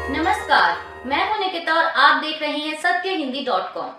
नमस्कार, मैं हूं निकिता और आप देख रहे हैं सत्यहिंदी.com।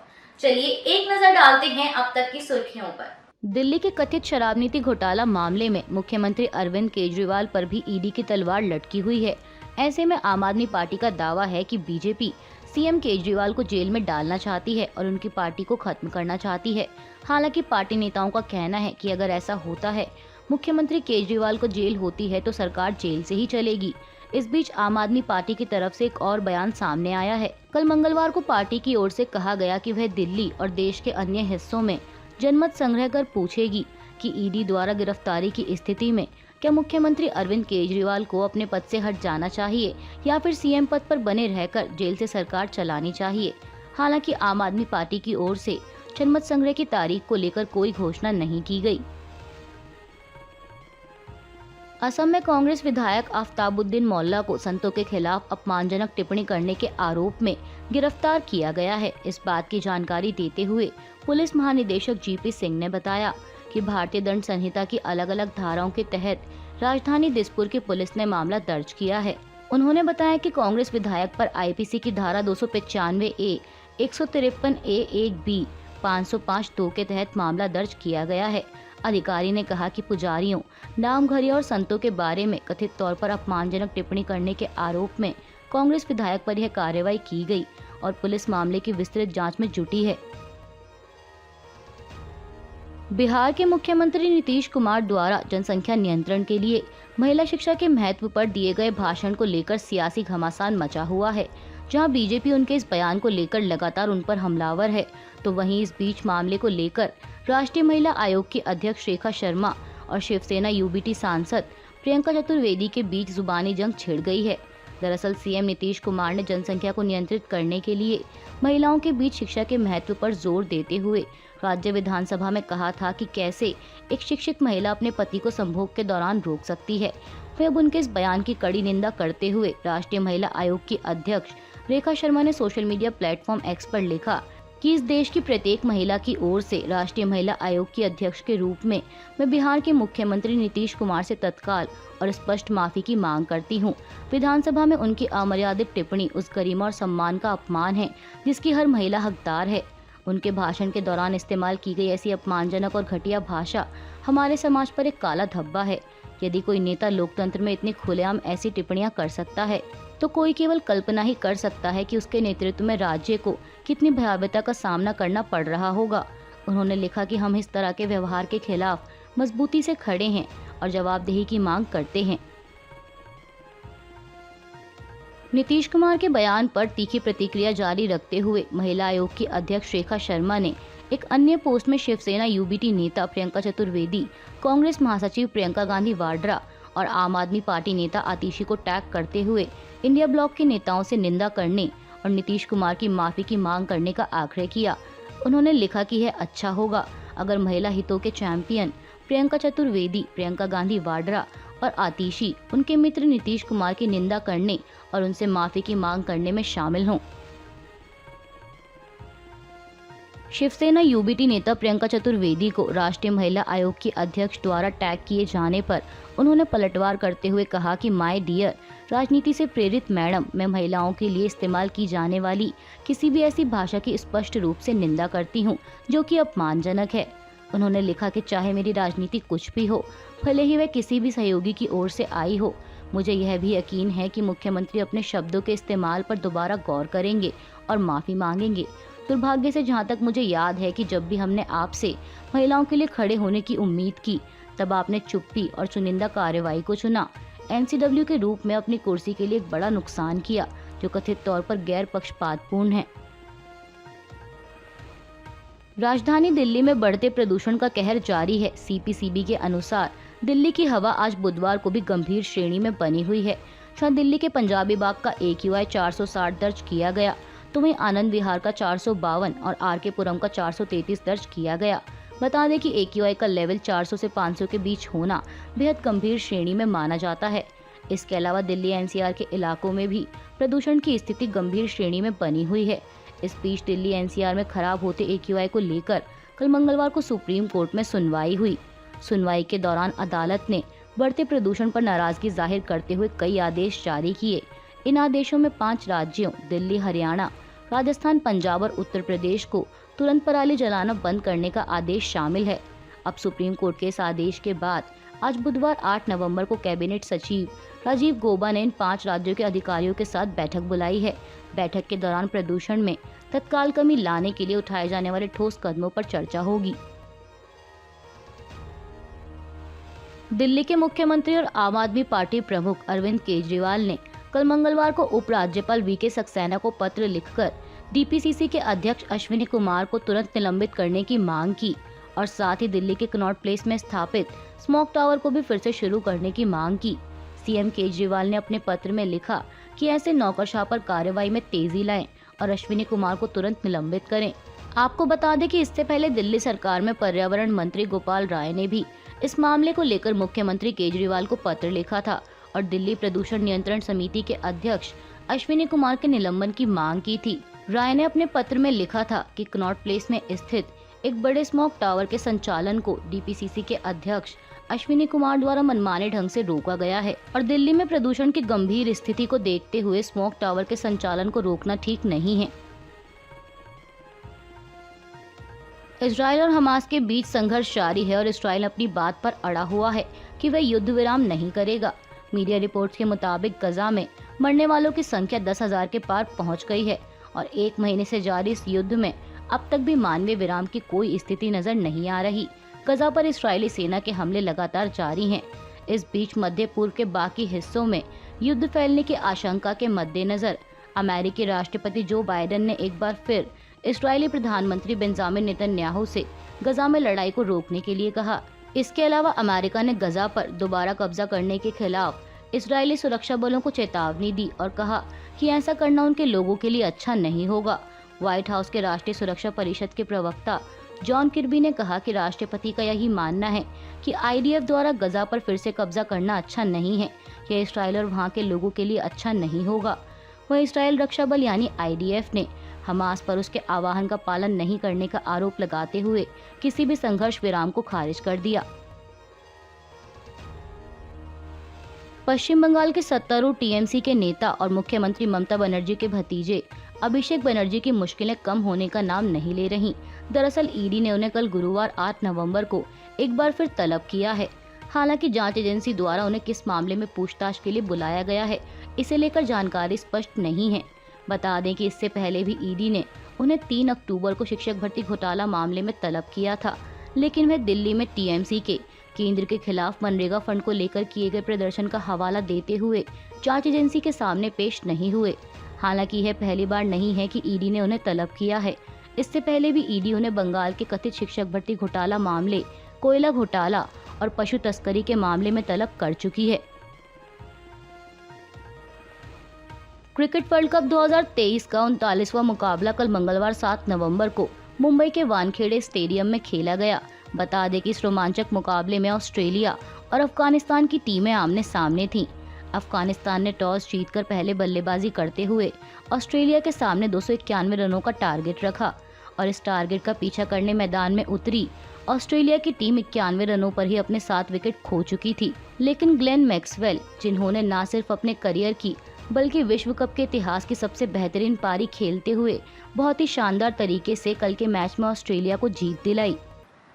चलिए एक नजर डालते हैं अब तक की सुर्खियों पर। दिल्ली के कथित शराब नीति घोटाला मामले में मुख्यमंत्री अरविंद केजरीवाल पर भी ईडी की तलवार लटकी हुई है। ऐसे में आम आदमी पार्टी का दावा है कि बीजेपी सीएम केजरीवाल को जेल में डालना चाहती है और उनकी पार्टी को खत्म करना चाहती है। हालांकि पार्टी नेताओं का कहना है कि अगर ऐसा होता है, मुख्यमंत्री केजरीवाल को जेल होती है तो सरकार जेल से ही चलेगी। इस बीच आम आदमी पार्टी की तरफ से एक और बयान सामने आया है। कल मंगलवार को पार्टी की ओर से कहा गया कि वह दिल्ली और देश के अन्य हिस्सों में जनमत संग्रह कर पूछेगी कि ईडी द्वारा गिरफ्तारी की स्थिति में क्या मुख्यमंत्री अरविंद केजरीवाल को अपने पद से हट जाना चाहिए या फिर सीएम पद पर बने रहकर जेल से सरकार चलानी चाहिए। हालांकि आम आदमी पार्टी की ओर से जनमत संग्रह की तारीख को लेकर कोई घोषणा नहीं की गई। असम में कांग्रेस विधायक आफ्ताबुद्दीन मोल्ला को संतों के खिलाफ अपमानजनक टिप्पणी करने के आरोप में गिरफ्तार किया गया है। इस बात की जानकारी देते हुए पुलिस महानिदेशक जीपी सिंह ने बताया कि भारतीय दंड संहिता की अलग अलग धाराओं के तहत राजधानी दिसपुर की पुलिस ने मामला दर्ज किया है। उन्होंने बताया कि कांग्रेस विधायक पर आईपीसी की धारा 295 ए, 153 ए, 1 बी, 505 2 के तहत मामला दर्ज किया गया है। अधिकारी ने कहा कि पुजारियों, नामघरियों और संतों के बारे में कथित तौर पर अपमानजनक टिप्पणी करने के आरोप में कांग्रेस विधायक पर यह कार्रवाई की गई और पुलिस मामले की विस्तृत जांच में जुटी है। बिहार के मुख्यमंत्री नीतीश कुमार द्वारा जनसंख्या नियंत्रण के लिए महिला शिक्षा के महत्व पर दिए गए भाषण को लेकर सियासी घमासान मचा हुआ है। जहां बीजेपी उनके इस बयान को लेकर लगातार उन पर हमलावर है, तो वहीं इस बीच मामले को लेकर राष्ट्रीय महिला आयोग की अध्यक्ष रेखा शर्मा और शिवसेना यूबीटी सांसद प्रियंका चतुर्वेदी के बीच जुबानी जंग छिड़ गई है। दरअसल सीएम नीतीश कुमार ने जनसंख्या को नियंत्रित करने के लिए महिलाओं के बीच शिक्षा के महत्व पर जोर देते हुए राज्य विधानसभा में कहा था कि कैसे एक शिक्षित महिला अपने पति को संभोग के दौरान रोक सकती है। वे अब उनके इस बयान की कड़ी निंदा करते हुए राष्ट्रीय महिला आयोग की अध्यक्ष रेखा शर्मा ने सोशल मीडिया प्लेटफॉर्म एक्स पर लिखा कि इस देश की प्रत्येक महिला की ओर से राष्ट्रीय महिला आयोग की अध्यक्ष के रूप में मैं बिहार के मुख्यमंत्री नीतीश कुमार से तत्काल और स्पष्ट माफी की मांग करती हूं। विधानसभा में उनकी अमर्यादित टिप्पणी उस गरिमा और सम्मान का अपमान है जिसकी हर महिला हकदार है। उनके भाषण के दौरान इस्तेमाल की गई ऐसी अपमानजनक और घटिया भाषा हमारे समाज पर एक काला धब्बा है। यदि कोई नेता लोकतंत्र में इतनी खुलेआम ऐसी टिप्पणियां कर सकता है, तो कोई केवल कल्पना ही कर सकता है कि उसके नेतृत्व में राज्य को कितनी भयावहता का सामना करना पड़ रहा होगा। उन्होंने लिखा कि हम इस तरह के व्यवहार के खिलाफ मजबूती से खड़े हैं और जवाबदेही की मांग करते हैं। नीतीश कुमार के बयान पर तीखी प्रतिक्रिया जारी रखते हुए महिला आयोग की अध्यक्ष रेखा शर्मा ने एक अन्य पोस्ट में शिवसेना यूबीटी नेता प्रियंका चतुर्वेदी, कांग्रेस महासचिव प्रियंका गांधी वाड्रा और आम आदमी पार्टी नेता आतिशी को टैग करते हुए इंडिया ब्लॉक के नेताओं से निंदा करने और नीतीश कुमार की माफी की मांग करने का आग्रह किया। उन्होंने लिखा कि यह अच्छा होगा अगर महिला हितों के चैंपियन प्रियंका चतुर्वेदी, प्रियंका गांधी वाड्रा और आतिशी उनके मित्र नीतीश कुमार की निंदा करने और उनसे माफी की मांग करने में शामिल हों। शिवसेना यूबीटी नेता प्रियंका चतुर्वेदी को राष्ट्रीय महिला आयोग की अध्यक्ष द्वारा टैग किए जाने पर उन्होंने पलटवार करते हुए कहा कि माय डियर, राजनीति से प्रेरित मैडम, मैं महिलाओं के लिए इस्तेमाल की जाने वाली किसी भी ऐसी भाषा की स्पष्ट रूप से निंदा करती हूं जो कि अपमानजनक है। उन्होंने लिखा कि चाहे मेरी राजनीति कुछ भी हो, भले ही वह किसी भी सहयोगी की ओर से आई हो, मुझे यह भी यकीन है कि मुख्यमंत्री अपने शब्दों के इस्तेमाल पर दोबारा गौर करेंगे और माफी मांगेंगे। दुर्भाग्य से जहाँ तक मुझे याद है कि जब भी हमने आपसे महिलाओं के लिए खड़े होने की उम्मीद की, तब आपने चुप्पी और चुनिंदा कार्रवाई को चुना। एनसीडब्ल्यू के रूप में अपनी कुर्सी के लिए एक बड़ा नुकसान किया जो कथित तौर पर गैर पक्षपातपूर्ण है। राजधानी दिल्ली में बढ़ते प्रदूषण का कहर जारी है। सीपीसीबी के अनुसार दिल्ली की हवा आज बुधवार को भी गंभीर श्रेणी में बनी हुई है। जहाँ दिल्ली के पंजाबी बाग का AQI 460 दर्ज किया गया, तो वहीं आनंद विहार का 452 और आरके पुरम का 433 दर्ज किया गया। बता दें कि AQI का लेवल 400 से 500 के बीच होना बेहद गंभीर श्रेणी में माना जाता है। इसके अलावा दिल्ली NCR के इलाकों में भी प्रदूषण की स्थिति गंभीर श्रेणी में बनी हुई है। इस बीच दिल्ली NCR में खराब होते AQI को लेकर कल मंगलवार को सुप्रीम कोर्ट में सुनवाई हुई। सुनवाई के दौरान अदालत ने बढ़ते प्रदूषण पर नाराजगी जाहिर करते हुए कई आदेश जारी किए। इन आदेशों में 5 राज्यों दिल्ली, हरियाणा, राजस्थान, पंजाब और उत्तर प्रदेश को तुरंत पराली जलाना बंद करने का आदेश शामिल है। अब सुप्रीम कोर्ट के इस आदेश के बाद आज बुधवार 8 नवंबर को कैबिनेट सचिव राजीव गौबा ने इन 5 राज्यों के अधिकारियों के साथ बैठक बुलाई है। बैठक के दौरान प्रदूषण में तत्काल कमी लाने के लिए उठाए जाने वाले ठोस कदमों पर चर्चा होगी। दिल्ली के मुख्यमंत्री और आम आदमी पार्टी प्रमुख अरविंद केजरीवाल ने कल मंगलवार को उपराज्यपाल वीके सक्सेना को पत्र लिखकर डीपीसीसी के अध्यक्ष अश्विनी कुमार को तुरंत निलंबित करने की मांग की और साथ ही दिल्ली के कनॉट प्लेस में स्थापित स्मोक टावर को भी फिर से शुरू करने की मांग की। सीएम केजरीवाल ने अपने पत्र में लिखा कि ऐसे नौकरशाह पर कार्रवाई में तेजी लाएं और अश्विनी कुमार को तुरंत निलंबित करें। आपको बता दें कि इससे पहले दिल्ली सरकार में पर्यावरण मंत्री गोपाल राय ने भी इस मामले को लेकर मुख्यमंत्री केजरीवाल को पत्र लिखा था और दिल्ली प्रदूषण नियंत्रण समिति के अध्यक्ष अश्विनी कुमार के निलंबन की मांग की थी। राय ने अपने पत्र में लिखा था कि कनॉट प्लेस में स्थित एक बड़े स्मोक टावर के संचालन को डीपीसीसी के अध्यक्ष अश्विनी कुमार द्वारा मनमाने ढंग से रोका गया है और दिल्ली में प्रदूषण की गंभीर स्थिति को देखते हुए स्मोक टावर के संचालन को रोकना ठीक नहीं है। इजराइल और हमास के बीच संघर्ष जारी है और इजराइल अपनी बात पर अड़ा हुआ है कि वह युद्ध विराम नहीं करेगा। मीडिया रिपोर्ट्स के मुताबिक गजा में मरने वालों की संख्या 10,000 के पार पहुंच गई है और 1 महीने से जारी इस युद्ध में अब तक भी मानवीय विराम की कोई स्थिति नजर नहीं आ रही। गजा पर इस्राएली सेना के हमले लगातार जारी हैं। इस बीच मध्य पूर्व के बाकी हिस्सों में युद्ध फैलने की आशंका के मद्देनजर अमेरिकी राष्ट्रपति जो बाइडेन ने एक बार फिर इस्राएली प्रधानमंत्री बेंजामिन नेतन्याहू से गजा में लड़ाई को रोकने के लिए कहा। इसके अलावा अमेरिका ने गजा पर दोबारा कब्जा करने के खिलाफ इस्राएली सुरक्षा बलों को चेतावनी दी और कहा कि ऐसा करना उनके लोगों के लिए अच्छा नहीं होगा। व्हाइट हाउस के राष्ट्रीय सुरक्षा परिषद के प्रवक्ता जॉन किर्बी ने कहा कि राष्ट्रपति का यही मानना है कि आईडीएफ द्वारा गजा पर फिर से कब्जा करना अच्छा नहीं है। यह इस्राएल और वहां के लोगों के लिए अच्छा नहीं होगा। वह इस्राएल रक्षा बल यानी आईडीएफ ने हमास पर उसके आह्वान का पालन नहीं करने का आरोप लगाते हुए किसी भी संघर्ष विराम को खारिज कर दिया। पश्चिम बंगाल के सत्तारूढ़ टीएमसी के नेता और मुख्यमंत्री ममता बनर्जी के भतीजे अभिषेक बनर्जी की मुश्किलें कम होने का नाम नहीं ले रही। दरअसल ईडी ने उन्हें कल गुरुवार 8 नवंबर को एक बार फिर तलब किया है। हालांकि जांच एजेंसी द्वारा उन्हें किस मामले में पूछताछ के लिए बुलाया गया है, इसे लेकर जानकारी स्पष्ट नहीं है। बता दें कि इससे पहले भी ईडी ने उन्हें 3 अक्टूबर को शिक्षक भर्ती घोटाला मामले में तलब किया था, लेकिन वह दिल्ली में टीएमसी के केंद्र के खिलाफ मनरेगा फंड को लेकर किए गए प्रदर्शन का हवाला देते हुए जांच एजेंसी के सामने पेश नहीं हुए। हालांकि यह पहली बार नहीं है कि ईडी ने उन्हें तलब किया है। इससे पहले भी ईडी उन्हें बंगाल के कथित शिक्षक भर्ती घोटाला मामले, कोयला घोटाला और पशु तस्करी के मामले में तलब कर चुकी है। क्रिकेट वर्ल्ड कप 2023 का 39वां मुकाबला कल मंगलवार 7 नवंबर को मुंबई के वानखेड़े स्टेडियम में खेला गया। बता दें कि इस रोमांचक मुकाबले में ऑस्ट्रेलिया और अफगानिस्तान की टीमें आमने सामने थीं। अफगानिस्तान ने टॉस जीतकर पहले बल्लेबाजी करते हुए ऑस्ट्रेलिया के सामने 291 रनों का टारगेट रखा और इस टारगेट का पीछा करने मैदान में उतरी ऑस्ट्रेलिया की टीम 91 रनों पर ही अपने 7 विकेट खो चुकी थी। लेकिन ग्लेन मैक्सवेल, जिन्होंने न सिर्फ अपने करियर की बल्कि विश्व कप के इतिहास की सबसे बेहतरीन पारी खेलते हुए बहुत ही शानदार तरीके से कल के मैच में ऑस्ट्रेलिया को जीत दिलाई।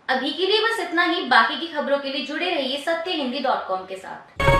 अभी के लिए बस इतना ही। बाकी की खबरों के लिए जुड़े रहिए सत्यहिंदी.com के साथ।